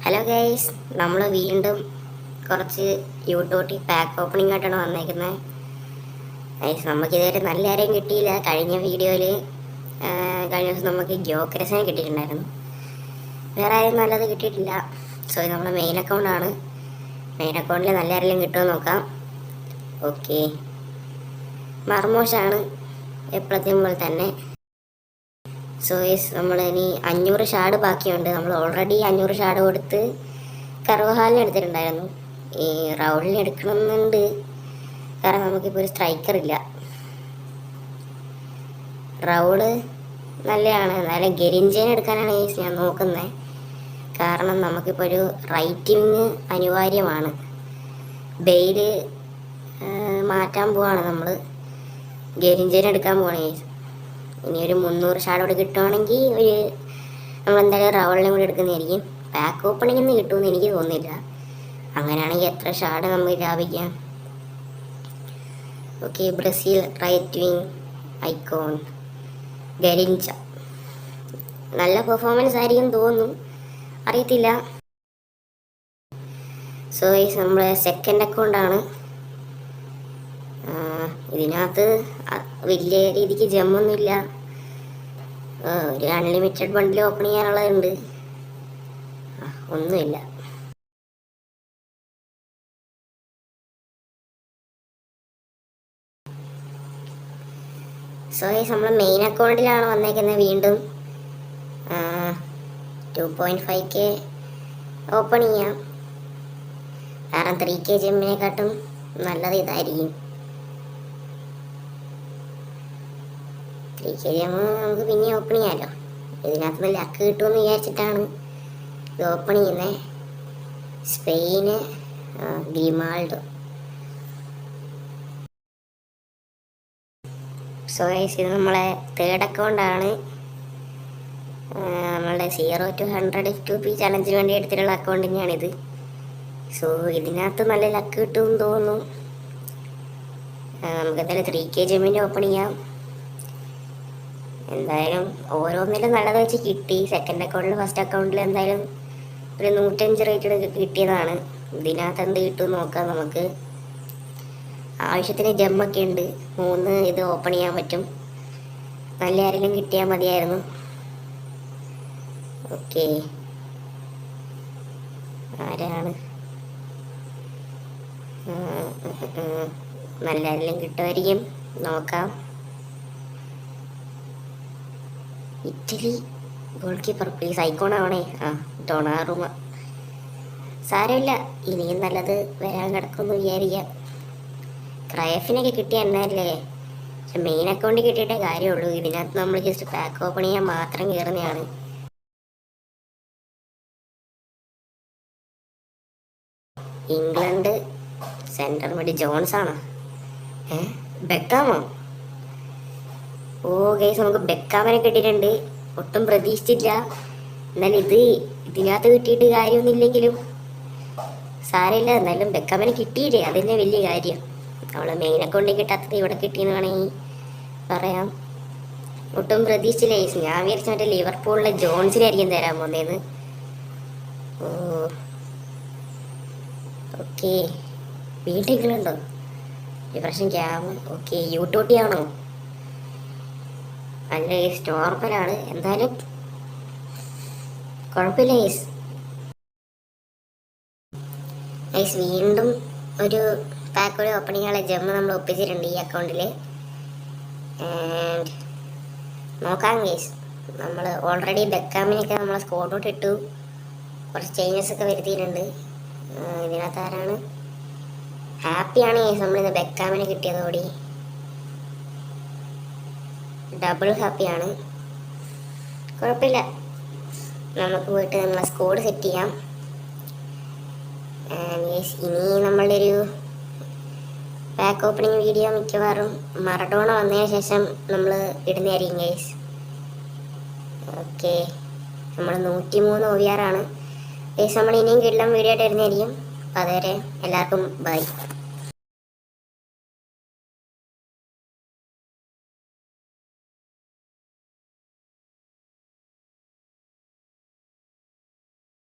Hello guys, നമ്മൾ വീണ്ടും കുറച്ച് യൂട്ടോട്ടി പാക്ക് ഓപ്പണിംഗ് ആയിട്ടാണ് വന്നേക്കുന്നത്. ഗൈസ്, നമുക്കിതുവരെ നല്ല ആരെയും കിട്ടിയില്ല. കഴിഞ്ഞ വീഡിയോയിൽ കഴിഞ്ഞ ദിവസം നമുക്ക് ജോക്കരസിനെ കിട്ടിയിട്ടുണ്ടായിരുന്നു. വേറെ ആരും നല്ലത് കിട്ടിയിട്ടില്ല. സോ ഇത് നമ്മുടെ മെയിൻ അക്കൗണ്ടാണ്. മെയിൻ അക്കൗണ്ടിൽ നല്ല ആരെങ്കിലും കിട്ടുമെന്ന് നോക്കാം. ഓക്കെ, മർമോഷാണ് എപ്പോഴത്തെയും പോലെ തന്നെ. സോ യെസ്, നമ്മൾ ഇനി 500 ഷാഡ് ബാക്കിയുണ്ട്. നമ്മൾ ഓൾറെഡി 500 ഷാഡ് കൊടുത്ത് കർവഹാലിന് എടുത്തിട്ടുണ്ടായിരുന്നു. ഈ റൗളിന് എടുക്കണമെന്നുണ്ട്, കാരണം നമുക്കിപ്പോൾ ഒരു സ്ട്രൈക്കർ ഇല്ല. റൗള് നല്ലതാണ്, എന്നാലും ഗെരിഞ്ചേനെ എടുക്കാനാണ് ഞാൻ നോക്കുന്നത്. കാരണം നമുക്കിപ്പോൾ ഒരു റൈറ്റിങ് അനിവാര്യമാണ്. ബെയില് മാറ്റാൻ പോവാണ് നമ്മൾ. ഗെരിഞ്ചേനെ എടുക്കാൻ പോവാണ്. ഇനി ഒരു 300 ഷാഡോട് കിട്ടുവാണെങ്കിൽ നമ്മളെന്തായാലും റവളിനെ കൂടി എടുക്കുന്നതായിരിക്കും. പാക്ക് ഓപ്പണിംഗ് ഒന്നും കിട്ടുമെന്ന് എനിക്ക് തോന്നുന്നില്ല. അങ്ങനെയാണെങ്കിൽ എത്ര ഷാഡ് നമുക്ക് ലാഭിക്കാം. Okay, Brazil right wing icon Garrincha നല്ല പെർഫോമൻസ് ആയിരിക്കും തോന്നുന്നു, അറിയത്തില്ല. സോ നമ്മളെ സെക്കൻഡ് അക്കൗണ്ടാണ്. ഇതിനകത്ത് വലിയ രീതിക്ക് ജമ്മൊന്നുമില്ല. ഒരു അൺലിമിറ്റഡ് ബണ്ടിൽ ഓപ്പൺ ചെയ്യാനുള്ളതുണ്ട്, ഒന്നുമില്ല. സോ നമ്മൾ മെയിൻ അക്കൗണ്ടിലാണ് വന്നേക്കുന്നത്. വീണ്ടും 2.5K ഓപ്പൺ ചെയ്യാം. കാരണം 3K ജമ്മിനെക്കാട്ടും നല്ലത് ഇതായിരിക്കും. 3K ജമ്മ് നമുക്ക് പിന്നെ ഓപ്പൺ ചെയ്യാമല്ലോ. ഇതിനകത്ത് നിന്ന് ലക്ക് കിട്ടുമെന്ന് വിചാരിച്ചിട്ടാണ് ഇത് ഓപ്പൺ ചെയ്യുന്നത്. സ്പെയിന് ഗ്രിമാൾഡോ. സോ ഇത് നമ്മളെ തേർഡ് അക്കൗണ്ടാണ്. നമ്മളുടെ 0 to 100 FTP ചലഞ്ചിന് വേണ്ടി എടുത്തിട്ടുള്ള അക്കൗണ്ട് തന്നെയാണിത്. സോ ഇതിനകത്ത് നല്ല ലക്ക് കിട്ടുമെന്ന് തോന്നുന്നു. നമുക്ക് എന്തായാലും 3K ജമ്മിൻ്റെ ഓപ്പൺ ചെയ്യാം. എന്തായാലും ഓരോന്നിലും നല്ലത് വെച്ച് കിട്ടി. സെക്കൻഡ് അക്കൗണ്ടിൽ ഫസ്റ്റ് അക്കൗണ്ടിൽ എന്തായാലും ഒരു 105 റേറ്റ് കിട്ടിയതാണ്. ഇതിനകത്ത് എന്ത് കിട്ടുമെന്ന് നോക്കാം. നമുക്ക് ആവശ്യത്തിന് ജമ്മൊക്കെ ഉണ്ട്. 3 ഇത് ഓപ്പൺ ചെയ്യാൻ പറ്റും. നല്ല ആരെങ്കിലും കിട്ടിയാൽ മതിയായിരുന്നു. ഓക്കെ, ആരാണ്? നല്ല ആരെങ്കിലും കിട്ടുമായിരിക്കും, നോക്കാം. Italy goal keeper please icon ആവണേ. ഡൊണാറുമ. സാരമില്ല, ഇനിയും നല്ലത് വരാൻ കിടക്കുമെന്ന് വിചാരിക്കാം. ക്രയഫിനൊക്കെ കിട്ടിയ എന്നല്ലേ, പക്ഷെ മെയിൻ അക്കൗണ്ടിൽ കിട്ടിയിട്ടേ കാര്യമുള്ളൂ. ഇതിനകത്ത് നമ്മൾ ജസ്റ്റ് പാക്ക് ഓപ്പൺ ചെയ്യാൻ മാത്രം കയറുന്നതാണ്. ഇംഗ്ലണ്ട് സെൻറ്റർ മിഡ് ജോൺസ് ആണോ? ബെക്കാമോ? ഓ ഗൈസ്, നമുക്ക് ബെക്കാമിനെ കിട്ടിയിട്ടുണ്ട്. ഒട്ടും പ്രതീക്ഷിച്ചില്ല. എന്നാൽ ഇതിനകത്ത് കിട്ടിയിട്ട് കാര്യമൊന്നുമില്ലെങ്കിലും സാരമില്ല. എന്നാലും ബെക്കാമിനെ കിട്ടിയില്ലേ, അതന്നെ വലിയ കാര്യം. അവളെ മെയിൻ അക്കൗണ്ടിൽ കിട്ടാത്തത് ഇവിടെ കിട്ടിയെന്ന് വേണമെങ്കിൽ പറയാം. ഒട്ടും പ്രതീക്ഷിച്ചില്ല ഗൈസ്. ഞാൻ വിചാരിച്ച മറ്റേ ലിവർപൂളിലെ ജോൺസിനായിരിക്കും തരാൻ പോകുന്നതെന്ന്. ഓ ഓക്കെ, വീട്ടിലുണ്ടോ ഈ പ്രശ്നം? Cam okay. യൂട്ടോട്ടി ആണോ? അല്ല ഗൈസ്, നോർമലാണ്. എന്തായാലും കുഴപ്പമില്ല ഗൈസ്. ഗൈസ്, വീണ്ടും ഒരു പാക്കോടെ ഓപ്പണിങ്ങുള്ള ജമ്മ് നമ്മൾ ഒപ്പിച്ചിട്ടുണ്ട് ഈ അക്കൗണ്ടിൽ. ആൻഡ് നോക്കാം ഗൈസ്. നമ്മൾ ഓൾറെഡി ബെക്കാമിനൊക്കെ നമ്മൾ സ്കോട്ടോട്ട് ഇട്ടു. കുറച്ച് ചേഞ്ചസ് ഒക്കെ വരുത്തിയിട്ടുണ്ട്. ഇതിനകത്ത് ആരാണ്? ഹാപ്പിയാണ് ഗൈസ് നമ്മളിന്ന് ബെക്കാമിനെ കിട്ടിയതോടി. ഡബിൾ ഹാപ്പിയാണ്. കുഴപ്പമില്ല, നമുക്ക് പോയിട്ട് നമ്മളെ സ്കോഡ് സെറ്റ് ചെയ്യാം. ഇനി നമ്മളുടെ ഒരു പാക്ക് ഓപ്പണിംഗ് വീഡിയോ മിക്കവാറും മറഡോണ വന്നതിന് ശേഷം നമ്മൾ ഇടുന്നതായിരിക്കും ഗൈസ്. ഓക്കെ, നമ്മൾ 103 OVR ആണ് ഗൈസ്. നമ്മൾ ഇനിയും കിടലം വീഡിയോ ആയിട്ട് ഇടുന്നതായിരിക്കും. അപ്പോൾ അതുവരെ എല്ലാവർക്കും ബൈ.